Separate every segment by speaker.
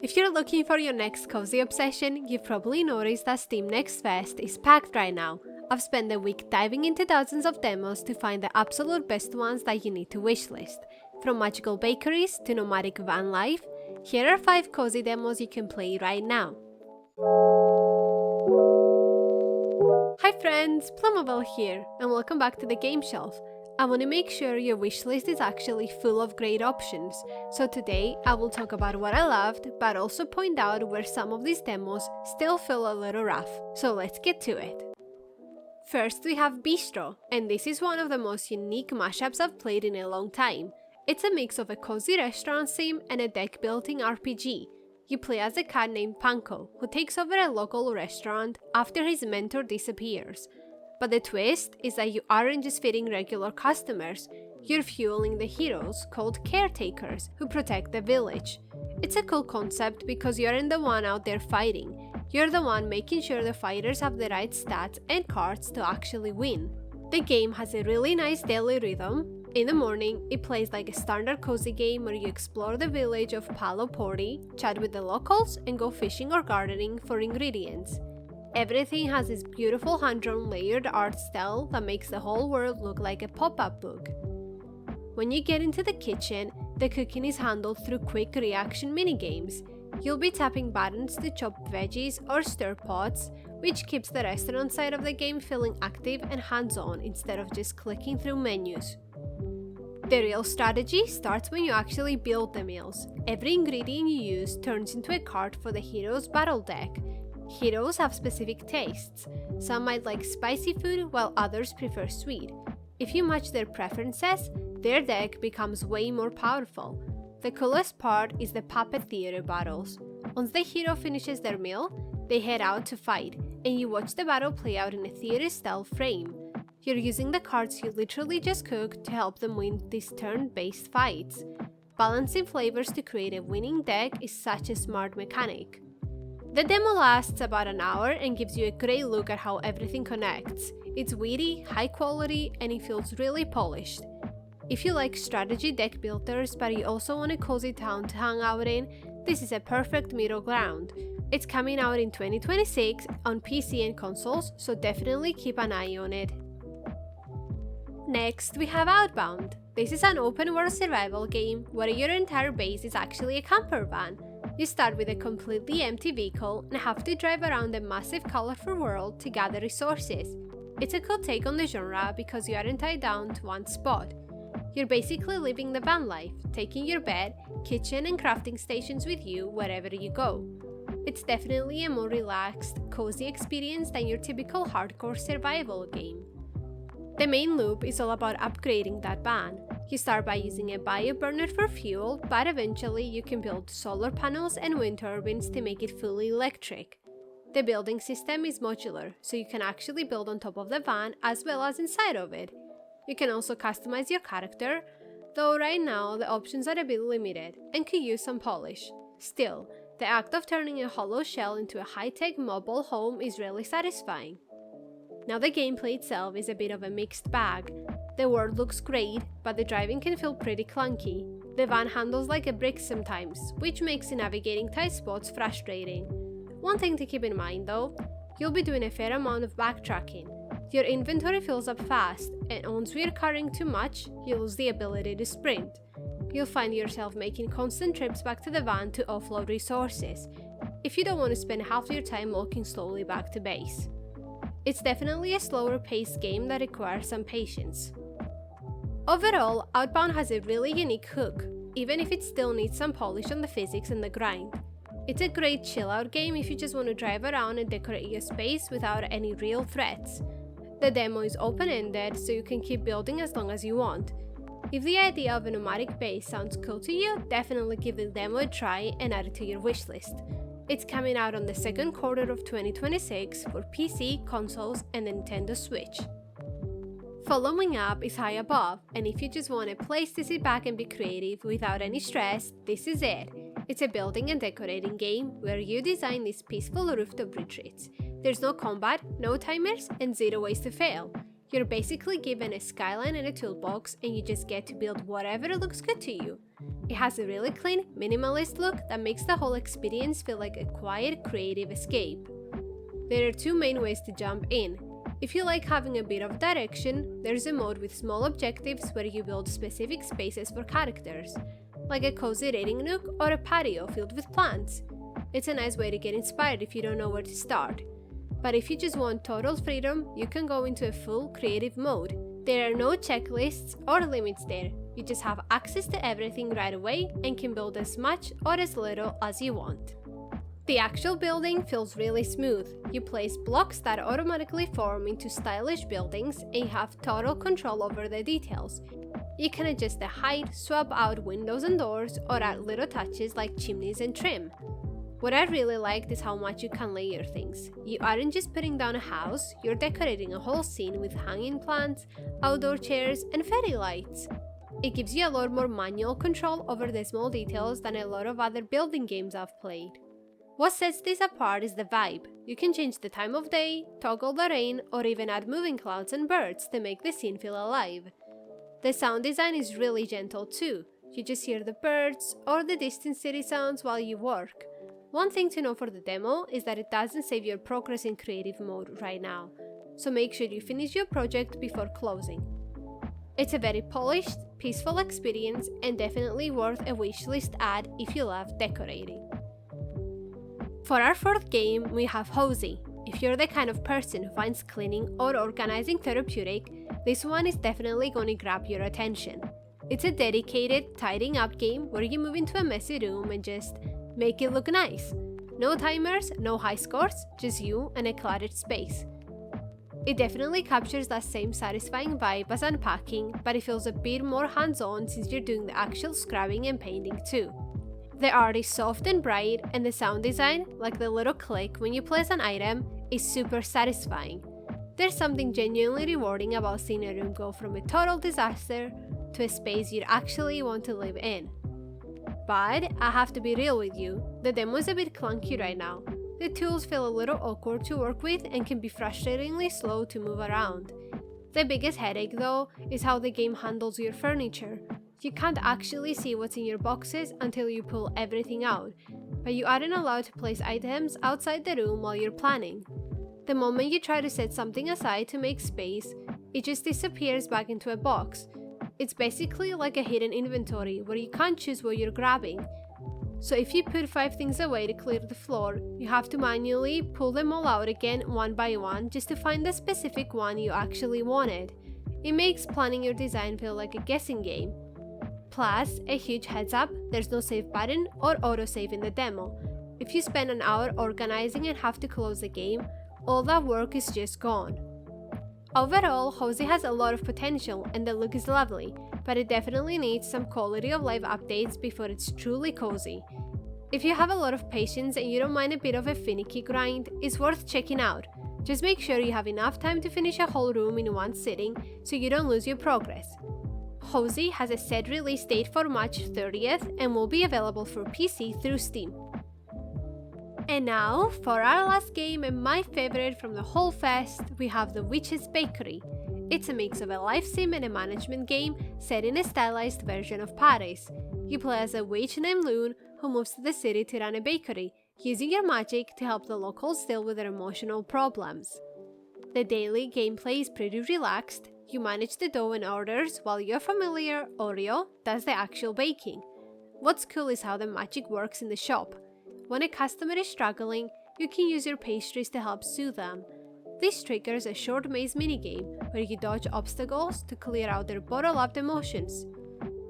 Speaker 1: If you're looking for your next cozy obsession, you've probably noticed that Steam Next Fest is packed right now. I've spent the week diving into dozens of demos to find the absolute best ones that you need to wishlist. From magical bakeries to nomadic van life, here are 5 cozy demos you can play right now. Hi friends, Plumable here, and welcome back to the Game Shelf. I want to make sure your wishlist is actually full of great options, so today I will talk about what I loved, but also point out where some of these demos still feel a little rough, so let's get to it. First we have Beastro, and this is one of the most unique mashups I've played in a long time. It's a mix of a cozy restaurant sim and a deck building RPG. You play as a cat named Panko, who takes over a local restaurant after his mentor disappears. But the twist is that you aren't just feeding regular customers, you're fueling the heroes, called caretakers, who protect the village. It's a cool concept because you aren't the one out there fighting, you're the one making sure the fighters have the right stats and cards to actually win. The game has a really nice daily rhythm. In the morning, it plays like a standard cozy game where you explore the village of Palo Porti, chat with the locals, and go fishing or gardening for ingredients. Everything has this beautiful hand-drawn layered art style that makes the whole world look like a pop-up book. When you get into the kitchen, the cooking is handled through quick reaction minigames. You'll be tapping buttons to chop veggies or stir pots, which keeps the restaurant side of the game feeling active and hands-on instead of just clicking through menus. The real strategy starts when you actually build the meals. Every ingredient you use turns into a card for the hero's battle deck. Heroes have specific tastes. Some might like spicy food while others prefer sweet. If you match their preferences, their deck becomes way more powerful. The coolest part is the puppet theater battles. Once the hero finishes their meal, they head out to fight, and you watch the battle play out in a theater-style frame. You're using the cards you literally just cooked to help them win these turn-based fights. Balancing flavors to create a winning deck is such a smart mechanic. The demo lasts about an hour and gives you a great look at how everything connects. It's witty, high quality, and it feels really polished. If you like strategy deck builders but you also want a cozy town to hang out in, this is a perfect middle ground. It's coming out in 2026 on PC and consoles, so definitely keep an eye on it. Next, we have Outbound. This is an open-world survival game where your entire base is actually a camper van. You start with a completely empty vehicle and have to drive around a massive colorful world to gather resources. It's a cool take on the genre because you aren't tied down to one spot. You're basically living the van life, taking your bed, kitchen and crafting stations with you wherever you go. It's definitely a more relaxed, cozy experience than your typical hardcore survival game. The main loop is all about upgrading that van. You start by using a bioburner for fuel, but eventually you can build solar panels and wind turbines to make it fully electric. The building system is modular, so you can actually build on top of the van as well as inside of it. You can also customize your character, though right now the options are a bit limited and could use some polish. Still, the act of turning a hollow shell into a high-tech mobile home is really satisfying. Now the gameplay itself is a bit of a mixed bag. The world looks great, but the driving can feel pretty clunky. The van handles like a brick sometimes, which makes navigating tight spots frustrating. One thing to keep in mind though, you'll be doing a fair amount of backtracking. Your inventory fills up fast, and once you're carrying too much, you lose the ability to sprint. You'll find yourself making constant trips back to the van to offload resources, if you don't want to spend half your time walking slowly back to base. It's definitely a slower paced game that requires some patience. Overall, Outbound has a really unique hook, even if it still needs some polish on the physics and the grind. It's a great chill out game if you just want to drive around and decorate your space without any real threats. The demo is open-ended, so you can keep building as long as you want. If the idea of a nomadic base sounds cool to you, definitely give the demo a try and add it to your wishlist. It's coming out on the second quarter of 2026 for PC, consoles, and Nintendo Switch. Following up is High Above, and if you just want a place to sit back and be creative without any stress, this is it. It's a building and decorating game where you design these peaceful rooftop retreats. There's no combat, no timers, and 0 ways to fail. You're basically given a skyline and a toolbox, and you just get to build whatever looks good to you. It has a really clean, minimalist look that makes the whole experience feel like a quiet, creative escape. There are two main ways to jump in. If you like having a bit of direction, there's a mode with small objectives where you build specific spaces for characters, like a cozy reading nook or a patio filled with plants. It's a nice way to get inspired if you don't know where to start. But if you just want total freedom, you can go into a full creative mode. There are no checklists or limits there. You just have access to everything right away and can build as much or as little as you want. The actual building feels really smooth. You place blocks that automatically form into stylish buildings and you have total control over the details. You can adjust the height, swap out windows and doors, or add little touches like chimneys and trim. What I really liked is how much you can layer things. You aren't just putting down a house, you're decorating a whole scene with hanging plants, outdoor chairs, and fairy lights. It gives you a lot more manual control over the small details than a lot of other building games I've played. What sets this apart is the vibe. You can change the time of day, toggle the rain, or even add moving clouds and birds to make the scene feel alive. The sound design is really gentle too. You just hear the birds or the distant city sounds while you work. One thing to know for the demo is that it doesn't save your progress in creative mode right now, so make sure you finish your project before closing. It's a very polished, peaceful experience and definitely worth a wishlist add if you love decorating. For our fourth game, we have Hozy. If you're the kind of person who finds cleaning or organizing therapeutic, this one is definitely going to grab your attention. It's a dedicated, tidying up game where you move into a messy room and just make it look nice. No timers, no high scores, just you and a cluttered space. It definitely captures that same satisfying vibe as unpacking, but it feels a bit more hands-on since you're doing the actual scrubbing and painting too. The art is soft and bright, and the sound design, like the little click when you place an item, is super satisfying. There's something genuinely rewarding about seeing a room go from a total disaster to a space you'd actually want to live in. But I have to be real with you, the demo is a bit clunky right now. The tools feel a little awkward to work with and can be frustratingly slow to move around. The biggest headache though is how the game handles your furniture. You can't actually see what's in your boxes until you pull everything out, but you aren't allowed to place items outside the room while you're planning. The moment you try to set something aside to make space, it just disappears back into a box. It's basically like a hidden inventory where you can't choose what you're grabbing. So if you put 5 things away to clear the floor, you have to manually pull them all out again one by one just to find the specific one you actually wanted. It makes planning your design feel like a guessing game. Plus, a huge heads up, there's no save button or autosave in the demo. If you spend an hour organizing and have to close the game, all that work is just gone. Overall, Hozy has a lot of potential and the look is lovely, but it definitely needs some quality of life updates before it's truly cozy. If you have a lot of patience and you don't mind a bit of a finicky grind, it's worth checking out. Just make sure you have enough time to finish a whole room in one sitting so you don't lose your progress. Hozy has a set release date for March 30th and will be available for PC through Steam. And now, for our last game and my favorite from the whole fest, we have The Witch's Bakery. It's a mix of a life sim and a management game set in a stylized version of Paris. You play as a witch named Lune who moves to the city to run a bakery, using your magic to help the locals deal with their emotional problems. The daily gameplay is pretty relaxed. You manage the dough and orders while your familiar, Oreo, does the actual baking. What's cool is how the magic works in the shop. When a customer is struggling, you can use your pastries to help soothe them. This triggers a short maze minigame where you dodge obstacles to clear out their bottled-up emotions.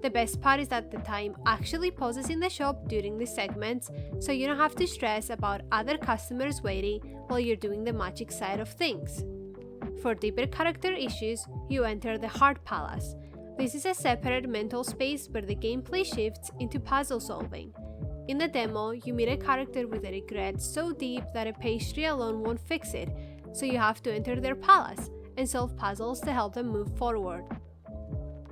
Speaker 1: The best part is that the time actually pauses in the shop during these segments, so you don't have to stress about other customers waiting while you're doing the magic side of things. For deeper character issues, you enter the Heart Palace. This is a separate mental space where the gameplay shifts into puzzle solving. In the demo, you meet a character with a regret so deep that a pastry alone won't fix it, so you have to enter their palace and solve puzzles to help them move forward.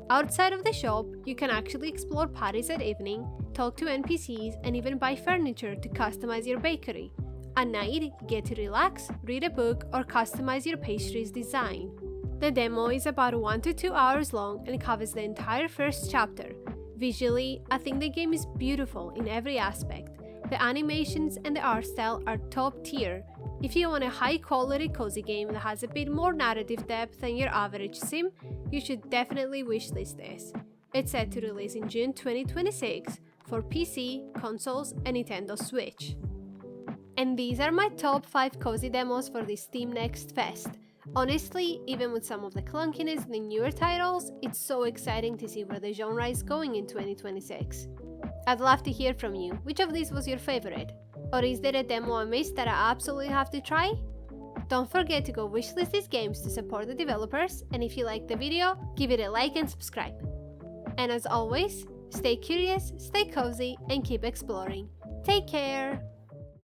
Speaker 1: Outside of the shop, you can actually explore parties at evening, talk to NPCs, and even buy furniture to customize your bakery. At night, you get to relax, read a book, or customize your pastry's design. The demo is about 1 to 2 hours long and covers the entire first chapter. Visually, I think the game is beautiful in every aspect. The animations and the art style are top tier. If you want a high quality cozy game that has a bit more narrative depth than your average sim, you should definitely wishlist this. It's set to release in June 2026 for PC, consoles, and Nintendo Switch. And these are my top 5 cozy demos for this Steam Next Fest. Honestly, even with some of the clunkiness in the newer titles, it's so exciting to see where the genre is going in 2026. I'd love to hear from you. Which of these was your favorite? Or is there a demo I missed that I absolutely have to try? Don't forget to go wishlist these games to support the developers, and if you liked the video, give it a like and subscribe. And as always, stay curious, stay cozy, and keep exploring. Take care!